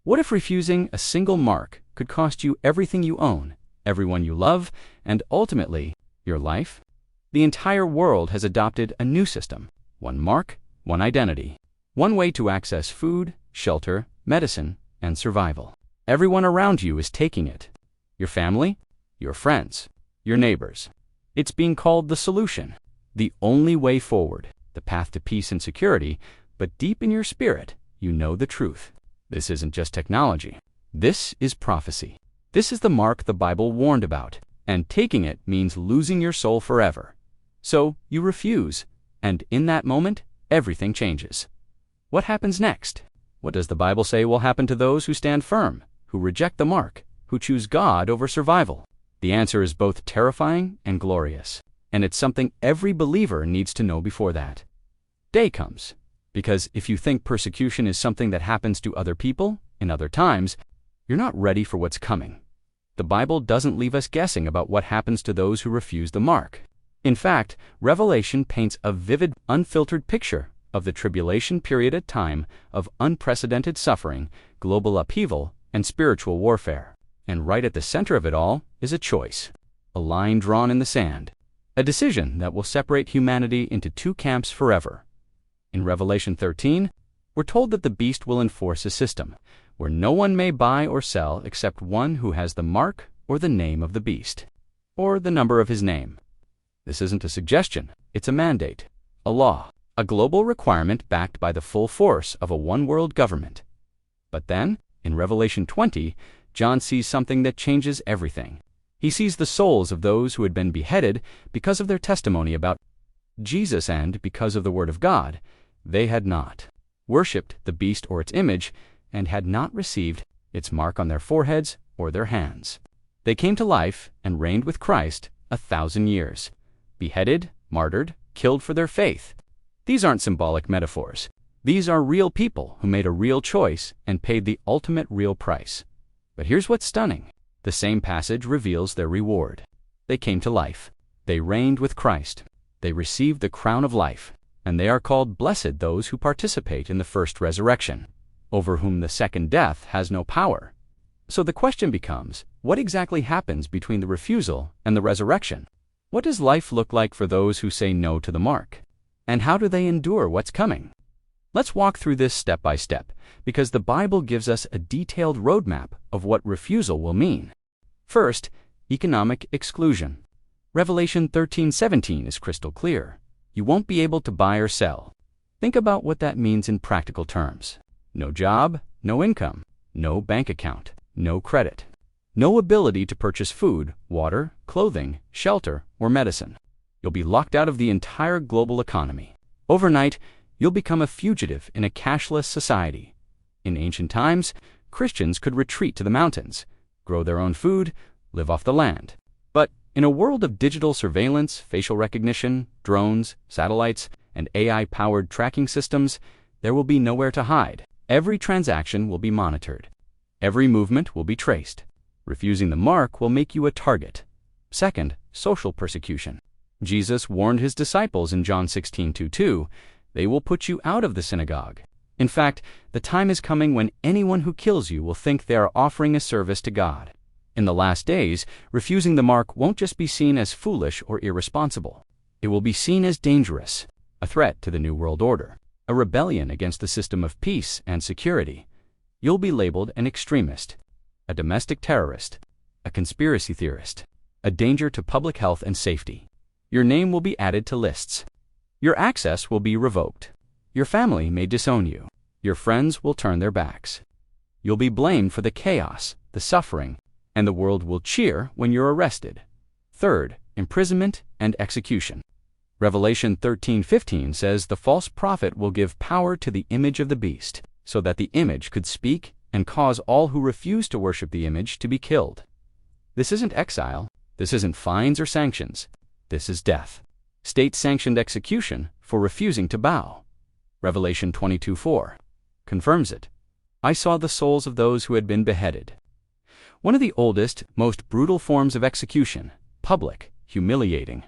What if refusing a single mark could cost you everything you own, everyone you love, and ultimately, your life? The entire world has adopted a new system. One mark, one identity. One way to access food, shelter, medicine, and survival. Everyone around you is taking it. Your family, your friends, your neighbors. It's being called the solution, the only way forward, the path to peace and security, but deep in your spirit, you know the truth. This isn't just technology. This is prophecy. This is the mark the Bible warned about, and taking it means losing your soul forever. So you refuse, and in that moment, everything changes. What happens next? What does the Bible say will happen to those who stand firm, who reject the mark, who choose God over survival? The answer is both terrifying and glorious, and it's something every believer needs to know before that day comes. Because if you think persecution is something that happens to other people in other times, you're not ready for what's coming. The Bible doesn't leave us guessing about what happens to those who refuse the mark. In fact, Revelation paints a vivid, unfiltered picture of the tribulation period, a time of unprecedented suffering, global upheaval, and spiritual warfare. And right at the center of it all is a choice, a line drawn in the sand, a decision that will separate humanity into two camps forever. In Revelation 13, we're told that the beast will enforce a system where no one may buy or sell except one who has the mark or the name of the beast, or the number of his name. This isn't a suggestion, it's a mandate, a law, a global requirement backed by the full force of a one-world government. But then, in Revelation 20, John sees something that changes everything. He sees the souls of those who had been beheaded because of their testimony about Jesus, and because of the Word of God, they had not worshipped the beast or its image, and had not received its mark on their foreheads or their hands. They came to life and reigned with Christ 1,000 years, beheaded, martyred, killed for their faith. These aren't symbolic metaphors. These are real people who made a real choice and paid the ultimate real price. But here's what's stunning. The same passage reveals their reward. They came to life. They reigned with Christ. They received the crown of life, and they are called blessed those who participate in the first resurrection, over whom the second death has no power. So the question becomes, what exactly happens between the refusal and the resurrection? What does life look like for those who say no to the mark? And how do they endure what's coming? Let's walk through this step by step, because the Bible gives us a detailed roadmap of what refusal will mean. First, economic exclusion. Revelation 13:17 is crystal clear. You won't be able to buy or sell. Think about what that means in practical terms. No job, no income, no bank account, no credit, no ability to purchase food, water, clothing, shelter, or medicine. You'll be locked out of the entire global economy. Overnight, you'll become a fugitive in a cashless society. In ancient times, Christians could retreat to the mountains, grow their own food, live off the land. But in a world of digital surveillance, facial recognition, drones, satellites, and AI-powered tracking systems, there will be nowhere to hide. Every transaction will be monitored. Every movement will be traced. Refusing the mark will make you a target. Second, social persecution. Jesus warned his disciples in John 16:2, they will put you out of the synagogue. In fact, the time is coming when anyone who kills you will think they are offering a service to God. In the last days, refusing the mark won't just be seen as foolish or irresponsible. It will be seen as dangerous, a threat to the New World Order, a rebellion against the system of peace and security. You'll be labeled an extremist, a domestic terrorist, a conspiracy theorist, a danger to public health and safety. Your name will be added to lists. Your access will be revoked. Your family may disown you. Your friends will turn their backs. You'll be blamed for the chaos, the suffering, and the world will cheer when you're arrested. Third, imprisonment and execution. Revelation 13:15 says the false prophet will give power to the image of the beast, so that the image could speak and cause all who refuse to worship the image to be killed. This isn't exile. This isn't fines or sanctions. This is death. State-sanctioned execution for refusing to bow. Revelation 22:4 confirms it. I saw the souls of those who had been beheaded. One of the oldest, most brutal forms of execution, public, humiliating.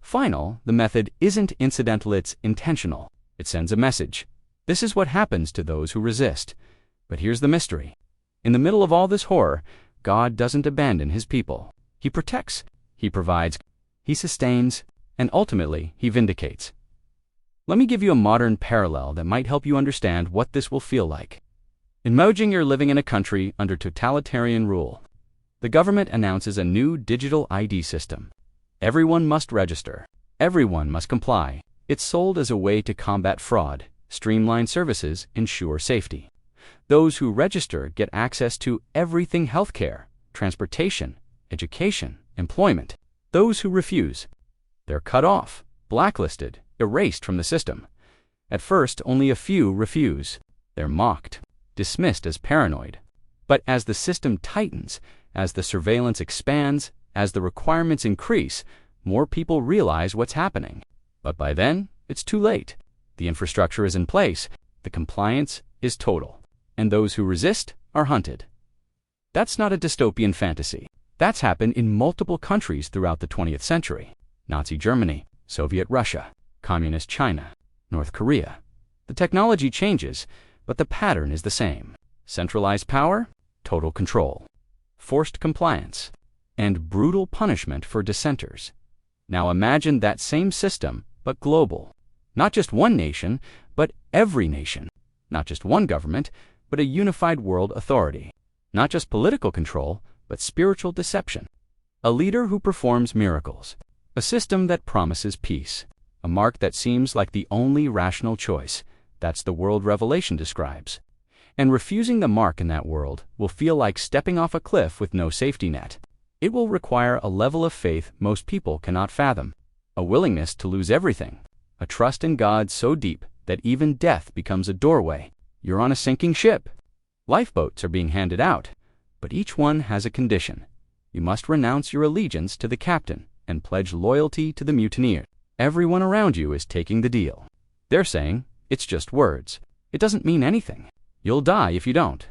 Final, the method isn't incidental, it's intentional. It sends a message. This is what happens to those who resist. But here's the mystery. In the middle of all this horror, God doesn't abandon his people. He protects, he provides, he sustains, and ultimately he vindicates. Let me give you a modern parallel that might help you understand what this will feel like. Imagine you're living in a country under totalitarian rule. The government announces a new digital ID system. Everyone must register. Everyone must comply. It's sold as a way to combat fraud, streamline services, ensure safety. Those who register get access to everything: healthcare, transportation, education, employment. Those who refuse, they're cut off, blacklisted, erased from the system. At first, only a few refuse. They're mocked, dismissed as paranoid. But as the system tightens, as the surveillance expands, as the requirements increase, more people realize what's happening. But by then, it's too late. The infrastructure is in place, the compliance is total, and those who resist are hunted. That's not a dystopian fantasy. That's happened in multiple countries throughout the 20th century. Nazi Germany, Soviet Russia, Communist China, North Korea. The technology changes, but the pattern is the same. Centralized power, total control, forced compliance, and brutal punishment for dissenters. Now imagine that same system, but global. Not just one nation, but every nation. Not just one government, but a unified world authority. Not just political control, but spiritual deception. A leader who performs miracles. A system that promises peace. A mark that seems like the only rational choice. That's the world Revelation describes. And refusing the mark in that world will feel like stepping off a cliff with no safety net. It will require a level of faith most people cannot fathom. A willingness to lose everything. A trust in God so deep that even death becomes a doorway. You're on a sinking ship. Lifeboats are being handed out, but each one has a condition. You must renounce your allegiance to the captain and pledge loyalty to the mutineer. Everyone around you is taking the deal. They're saying, it's just words. It doesn't mean anything. You'll die if you don't.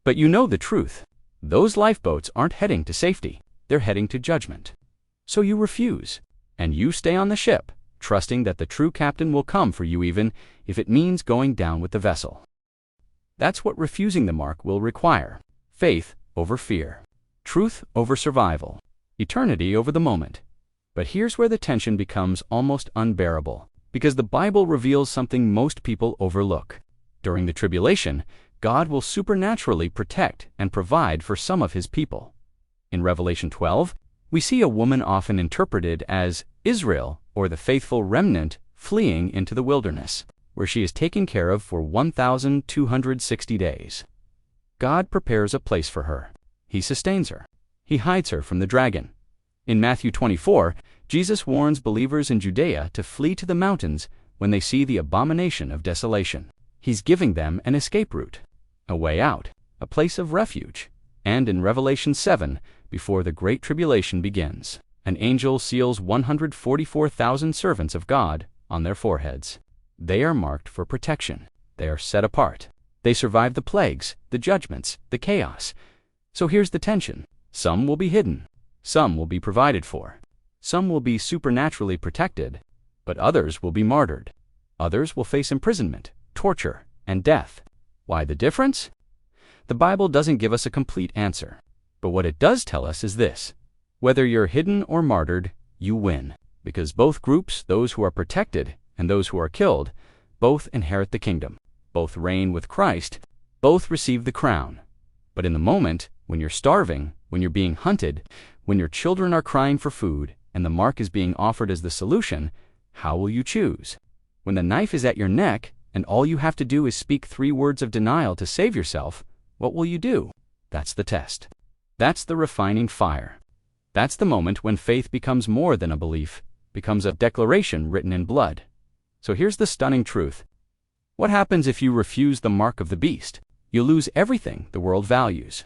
But you know the truth. Those lifeboats aren't heading to safety. They're heading to judgment. So you refuse, and you stay on the ship, trusting that the true captain will come for you even if it means going down with the vessel. That's what refusing the mark will require. Faith over fear. Truth over survival. Eternity over the moment. But here's where the tension becomes almost unbearable, because the Bible reveals something most people overlook. During the tribulation, God will supernaturally protect and provide for some of his people. In Revelation 12, we see a woman often interpreted as Israel, or the faithful remnant, fleeing into the wilderness, where she is taken care of for 1,260 days. God prepares a place for her. He sustains her. He hides her from the dragon. In Matthew 24, Jesus warns believers in Judea to flee to the mountains when they see the abomination of desolation. He's giving them an escape route, a way out, a place of refuge. And in Revelation 7, before the Great Tribulation begins, an angel seals 144,000 servants of God on their foreheads. They are marked for protection. They are set apart. They survive the plagues, the judgments, the chaos. So here's the tension. Some will be hidden. Some will be provided for. Some will be supernaturally protected, but others will be martyred. Others will face imprisonment, torture, and death. Why the difference? The Bible doesn't give us a complete answer, but what it does tell us is this. Whether you're hidden or martyred, you win, because both groups, those who are protected and those who are killed, both inherit the kingdom, both reign with Christ, both receive the crown. But in the moment, when you're starving, when you're being hunted, when your children are crying for food, and the mark is being offered as the solution, how will you choose? When the knife is at your neck, and all you have to do is speak 3 words of denial to save yourself, what will you do? That's the test. That's the refining fire. That's the moment when faith becomes more than a belief, becomes a declaration written in blood. So here's the stunning truth. What happens if you refuse the mark of the beast? You lose everything the world values,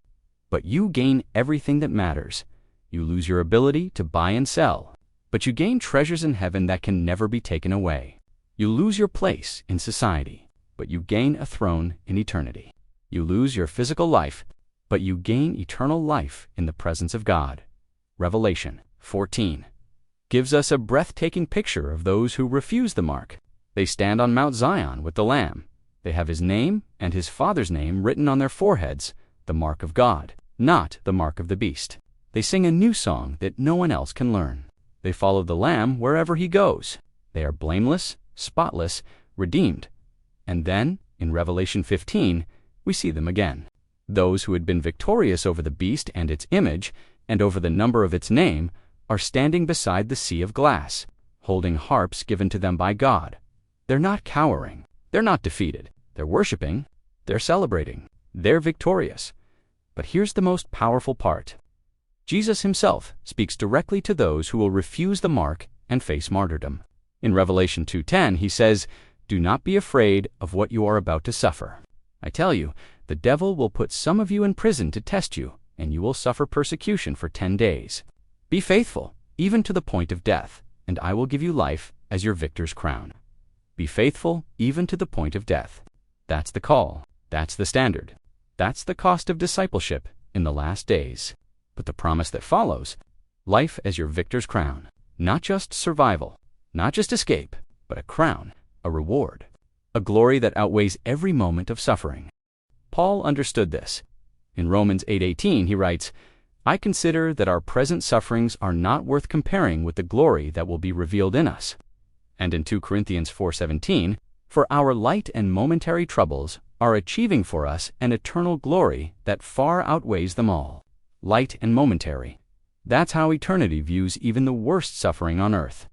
but you gain everything that matters. You lose your ability to buy and sell, but you gain treasures in heaven that can never be taken away. You lose your place in society, but you gain a throne in eternity. You lose your physical life, but you gain eternal life in the presence of God. Revelation 14 gives us a breathtaking picture of those who refuse the mark. They stand on Mount Zion with the Lamb. They have his name and his Father's name written on their foreheads, the mark of God, not the mark of the beast. They sing a new song that no one else can learn. They follow the Lamb wherever he goes. They are blameless, spotless, redeemed. And then, in Revelation 15, we see them again. Those who had been victorious over the beast and its image, and over the number of its name, are standing beside the sea of glass, holding harps given to them by God. They're not cowering. They're not defeated. They're worshiping. They're celebrating. They're victorious. But here's the most powerful part. Jesus himself speaks directly to those who will refuse the mark and face martyrdom. In Revelation 2:10, he says, "Do not be afraid of what you are about to suffer. I tell you, the devil will put some of you in prison to test you, and you will suffer persecution for 10 days. Be faithful, even to the point of death, and I will give you life as your victor's crown." Be faithful, even to the point of death. That's the call. That's the standard. That's the cost of discipleship in the last days. But the promise that follows, life as your victor's crown. Not just survival, not just escape, but a crown, a reward, a glory that outweighs every moment of suffering. Paul understood this. In Romans 8:18, he writes, "I consider that our present sufferings are not worth comparing with the glory that will be revealed in us." And in 2 Corinthians 4:17, "For our light and momentary troubles are achieving for us an eternal glory that far outweighs them all." Light and momentary. That's how eternity views even the worst suffering on earth.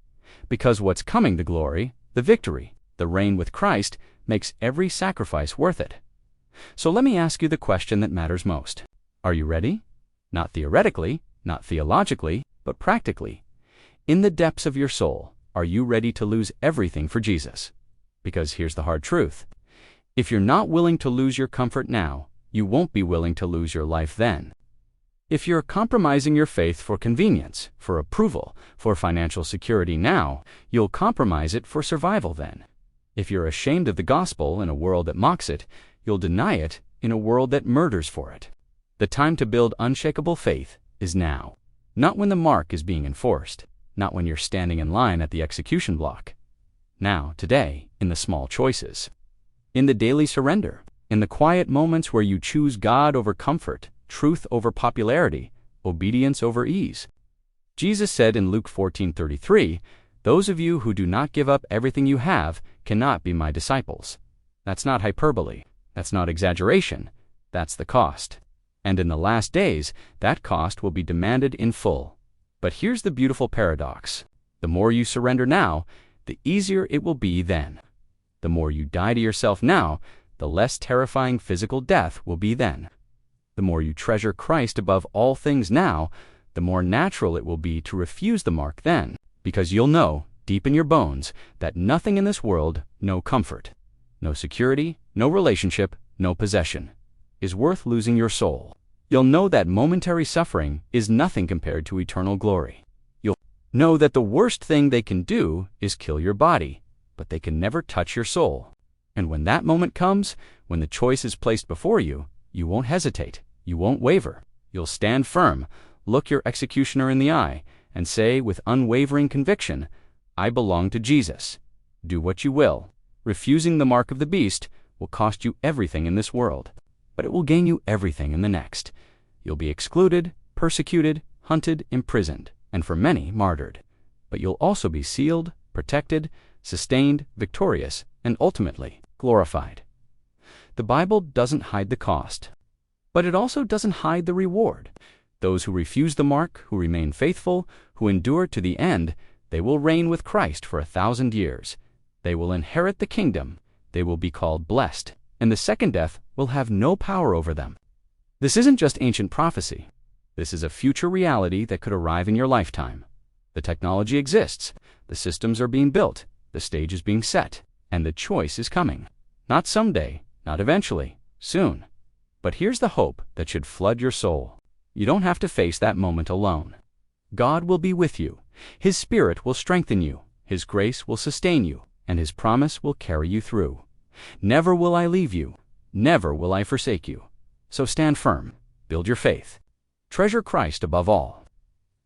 Because what's coming, the glory, the victory, the reign with Christ, makes every sacrifice worth it. So let me ask you the question that matters most. Are you ready? Not theoretically, not theologically, but practically. In the depths of your soul, are you ready to lose everything for Jesus? Because here's the hard truth. If you're not willing to lose your comfort now, you won't be willing to lose your life then. If you're compromising your faith for convenience, for approval, for financial security now, you'll compromise it for survival then. If you're ashamed of the gospel in a world that mocks it, you'll deny it in a world that murders for it. The time to build unshakable faith is now. Not when the mark is being enforced, not when you're standing in line at the execution block. Now, today, in the small choices. In the daily surrender, in the quiet moments where you choose God over comfort, truth over popularity, obedience over ease. Jesus said in Luke 14:33, "Those of you who do not give up everything you have cannot be my disciples." That's not hyperbole. That's not exaggeration. That's the cost. And in the last days, that cost will be demanded in full. But here's the beautiful paradox. The more you surrender now, the easier it will be then. The more you die to yourself now, the less terrifying physical death will be then. The more you treasure Christ above all things now, the more natural it will be to refuse the mark then, because you'll know, deep in your bones, that nothing in this world, no comfort, no security, no relationship, no possession, is worth losing your soul. You'll know that momentary suffering is nothing compared to eternal glory. You'll know that the worst thing they can do is kill your body, but they can never touch your soul. And when that moment comes, when the choice is placed before you, you won't hesitate. You won't waver. You'll stand firm, look your executioner in the eye, and say with unwavering conviction, "I belong to Jesus." Do what you will. Refusing the mark of the beast will cost you everything in this world, but it will gain you everything in the next. You'll be excluded, persecuted, hunted, imprisoned, and for many, martyred. But you'll also be sealed, protected, sustained, victorious, and ultimately glorified. The Bible doesn't hide the cost, but it also doesn't hide the reward. Those who refuse the mark, who remain faithful, who endure to the end, they will reign with Christ for 1,000 years. They will inherit the kingdom. They will be called blessed, and the second death will have no power over them. This isn't just ancient prophecy. This is a future reality that could arrive in your lifetime. The technology exists. The systems are being built. The stage is being set. And the choice is coming. Not someday, not eventually, soon. But here's the hope that should flood your soul. You don't have to face that moment alone. God will be with you. His Spirit will strengthen you. His grace will sustain you, and His promise will carry you through. Never will I leave you. Never will I forsake you. So stand firm. Build your faith. Treasure Christ above all.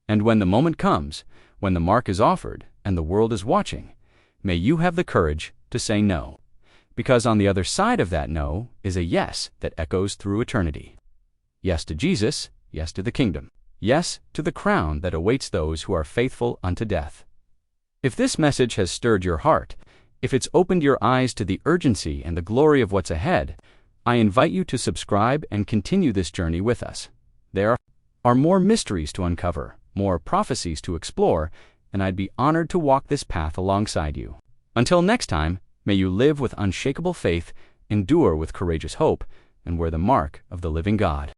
And when the moment comes, when the mark is offered and the world is watching, may you have the courage to say no. Because on the other side of that no is a yes that echoes through eternity. Yes to Jesus, yes to the kingdom, yes to the crown that awaits those who are faithful unto death. If this message has stirred your heart, if it's opened your eyes to the urgency and the glory of what's ahead, I invite you to subscribe and continue this journey with us. There are more mysteries to uncover, more prophecies to explore, and I'd be honored to walk this path alongside you. Until next time, may you live with unshakable faith, endure with courageous hope, and wear the mark of the living God.